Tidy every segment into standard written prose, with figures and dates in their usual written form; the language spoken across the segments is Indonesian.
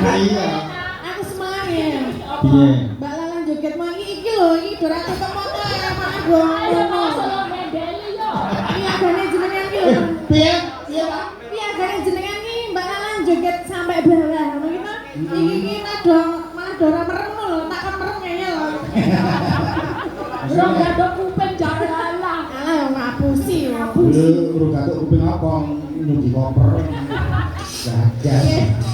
Iya. Aku semangat ya. Iya. Mbak Lalan joget mau iki lho, iki dora ketemu ya mana gua. Ayo masuk medali yo. Iya gane jenengan iki lho. Piye? Piye, Pak? Iya gane jenengan iki Mbak Lalan joget sampai bawah. Begitu. Iki malah dora merem lho, tak merem kayaknya lho. Urung gadok kuping jalan. Alah ngapusi. Urung gatuk kuping apa nyuci koper. Gagas.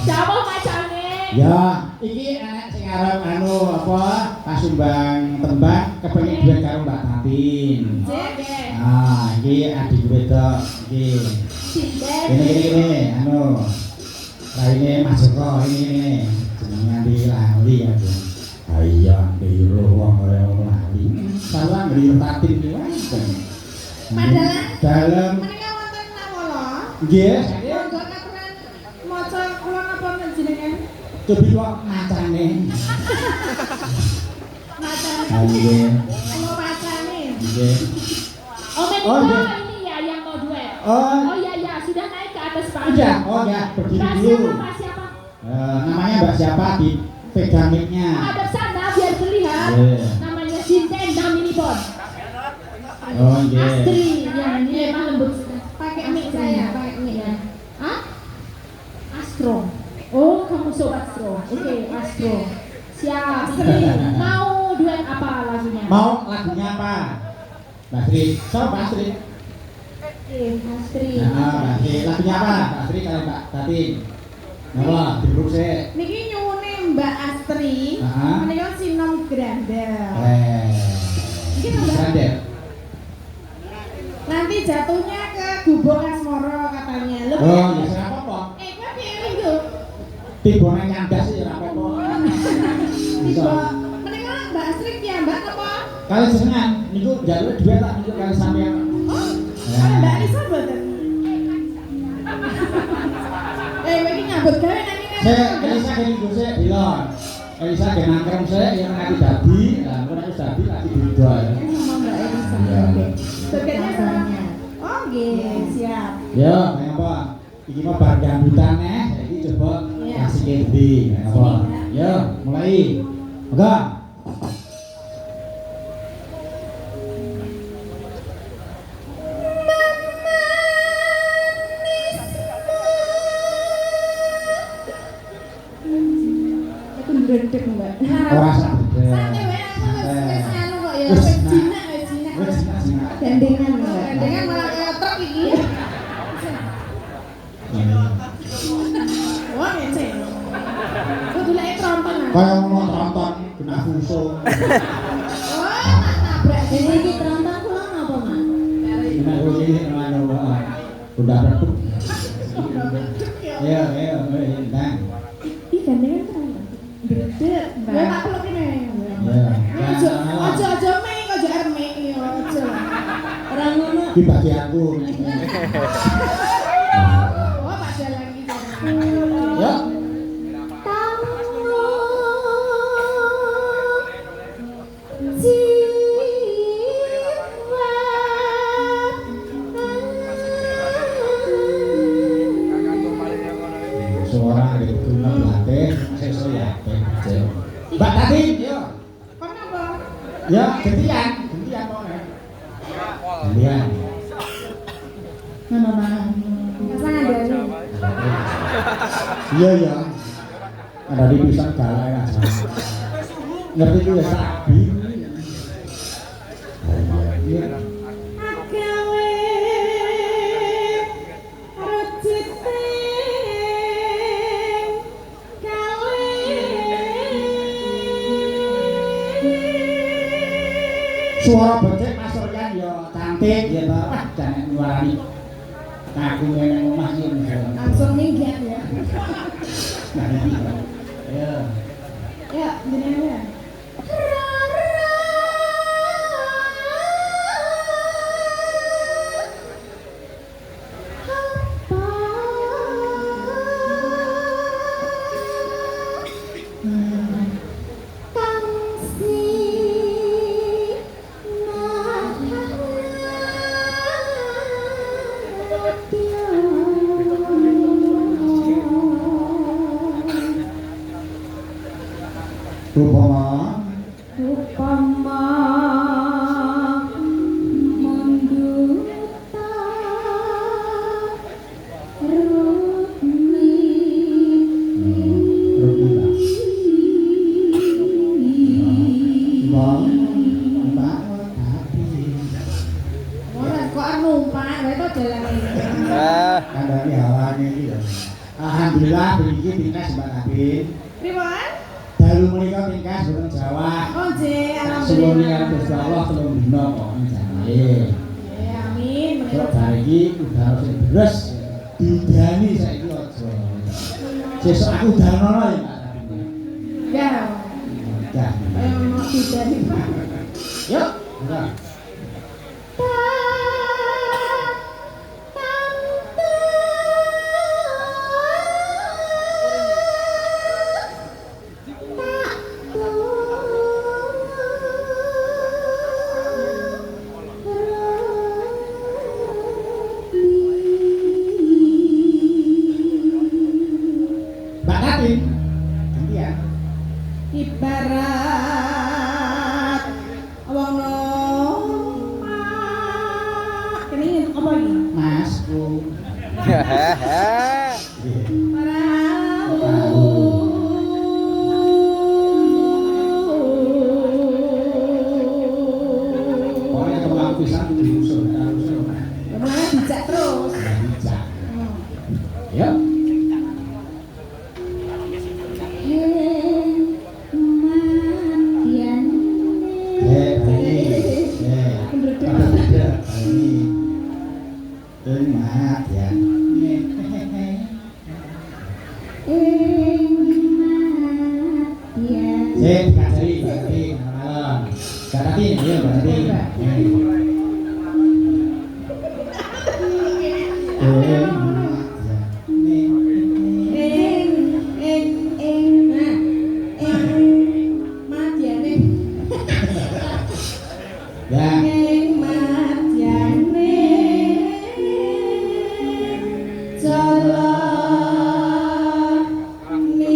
Siapa macane? Ya, iki enek sing arep apa pasumbang tembang kepengin duet karo Mbak Tatin. Nggih. Ah, iki adik wedok iki. Ini raine Mas Joko ini jenenge Andi Lali ya. Ha iya Andi roh wong kaya lali. Salah ngri Tatin iki wae. Padahal dalam menika wonten nawala. nggih. Monggo katuran maca kula napa jenengan? Cobi kok macane. Macane. Nggih. Kula macane. Nggih. Oh, Oh, Menika iya. ini ya yang mau duet. Oh. Oh iya, sudah naik ke atas panggung. Udah, oh ya, berdiri Mbak dulu. siapa, Mbak siapa? Namanya Mbak siapa di pegang mic-nya. Hadap sana biar terlihat. Iya. Namanya Sinten Daminipon. Oh iya. Astri, ya ini emang lembut. Pakai mic saya, pakai mic ya. Hah? Astro. Oh, kamu sobat Astro. Oke, Astro. Siap. Astri, mau duet apa lagunya? Mau lagunya apa? Mbak Sri, so Mbak Sri. Astri. Nah, Mbak Sri, lagunya apa? Mbak Sri kalau Mbak Tatin. Napa, diurus sih. Niki nyuwune Mbak Astri. Heeh. Menika sinom grandel. Iki to, Mbak? Grandel. Nanti jatuhnya ke Gubuk Asmoro katanya. Lho. Oh, ya sing apa-apa. Kowe piye lho? Tiba nang kandas sih ora apa-apa. Tiba menika Mbak Astri piye Mbak apa? Kali senengan niku njaluk duet tak niku kali sampean. Oh, ada Mbak Anissa mboten? Iki nyambut gawe nang ngene. Saya Elisa kene niku sik dilon. Elisa kene nangkrem sik ya nanti dadi. Lah nek wis dadi lagi didol. Sama Mbak Anissa. Iya. Oke. Jogetnya sama. Oh, nggih, siap. Ya, kaya apa? Iki mah bar gambutan saiki coba Iya. kasih kendi, kaya apa? Ya, mulai. Monggo. Aku ndredeg, Mbak. Ora sadar. Santai wae aku wis anu kok ya, wis jinak, wis jinak. Wis jinak. Gandengan, Mbak. Gandengan malah kayak truk iki. Wah, ngece. Kudu lek tronton. Kaya ngono tronton kena fuso. Wah, tak tabrak. Jadi ini teronton kula napa, Mak? Kena kuwi ngono wae. Udah reduk. Ya, ya, ndang. Ih, gandengan tronton. Ndredeg, Mbak. Lah tak peluk kene. Ya. Aja mek, aja armek ya, aja. Ora ngono. Di bagi aku. Oh, padahal lagi. Ya. Suara gitu ngelatih sesuk ya. Mbak Tatin, yo. Kok napa? Ya, gantian kok. Gantian. Mama. Pasangan dari. Iya ya. Ada di pisang galak aja. Ngerti ku ya sabi. Iya. Agawe rujite gawe Suara becek Mas Ryan ya cantik ya ta. Wah, jangan nyuarani. Aku ngene omah iki. langsung minggat ya. Ya. Ya, jenengan ya. Upama upama menduta rukmi Bang Mbak Tapi Ora kok numpak wae to dalane. kandhane hawane iki lho. Alhamdulillah mriki tingkas Mbak Napin. Pripun? Dalu menika tingkas boten Jawa. Oh nggih, Suwun alhamdulillah. Gusti Allah telung dina kok njane. Amin. Kok saiki udara sing deres diudani saiki aja. Sesuk aku udanana ya Mbak Napin. Ya. Ya. Mau didani Pak. Yuk. Ya. Mbak Napin. Gantian. Ibarat wong nomak. Kene apa iki? Masku. Pokoknya kalau aku bisa diusul, usul. Mulane dijak terus. Bisa. Yuk. Madyane. Ya, Ing madyane jala niti.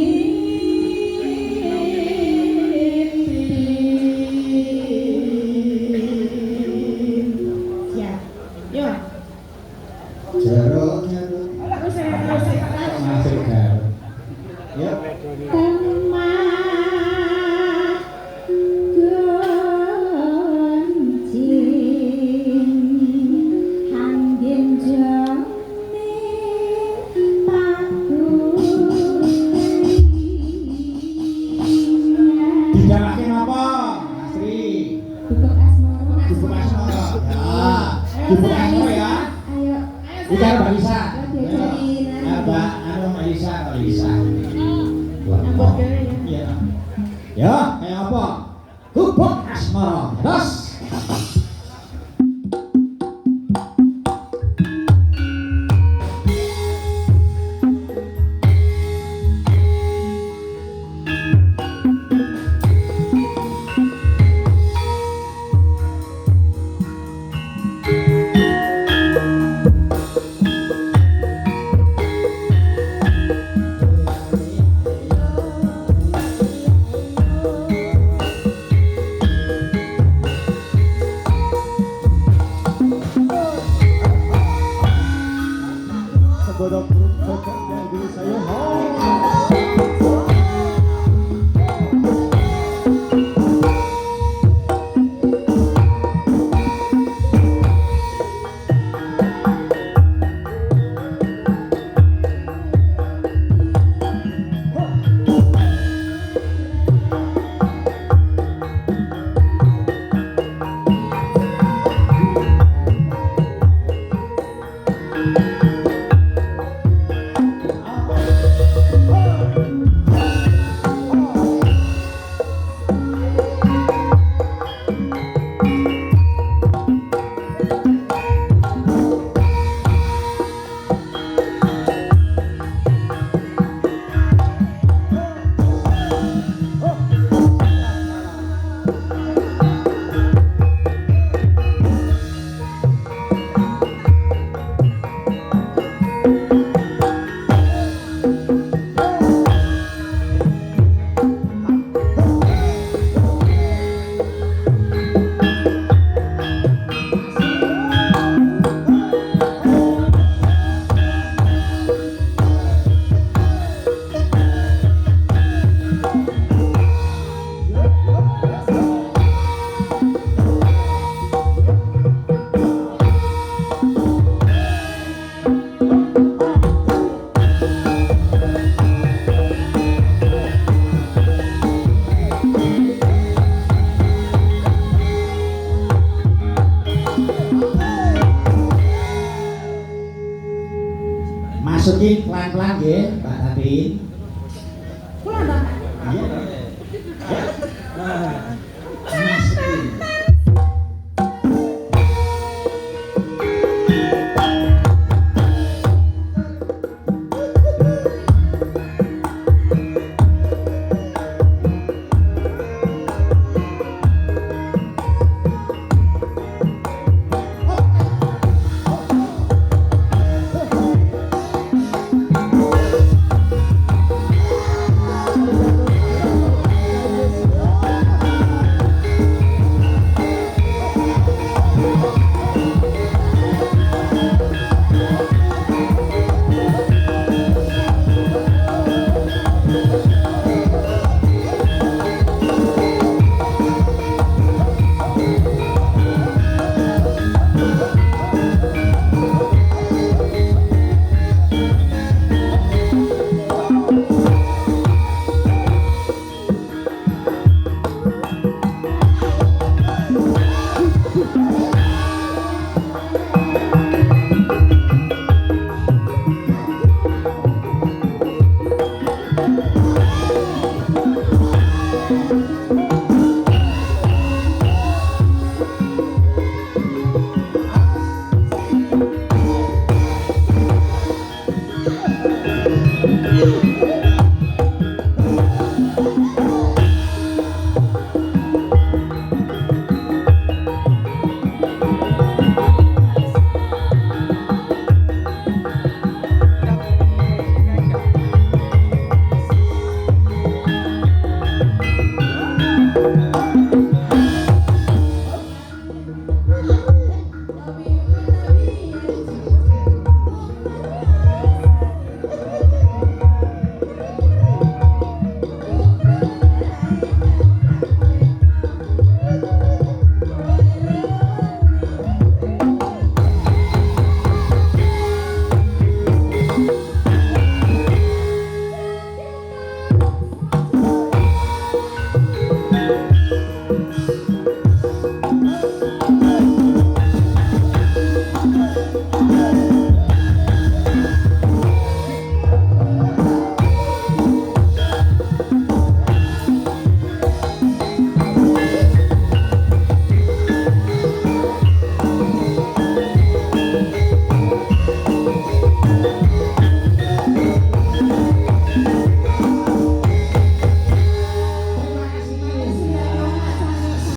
Ya. Yo. jeruk, Terus terus. masuk garut. Yuk. temah goncing angin jone paku Didalake napa, Asri? bubuk asmara Bubuk asmara. Ya. Bubuk asmara ya. ayo Iki karo Mbak Lisa. diajarin Ya, Mbak, anu Mbak Lisa, Mbak Lisa. Ambek dhewe ya. Ya. Ya, kayak apa? Bubuk asmara. Terus. Sebodok dan diri saya. Masukin pelan-pelan nggih, Mbak Tati. Kula ndak. Iya. Masukin. Thank you.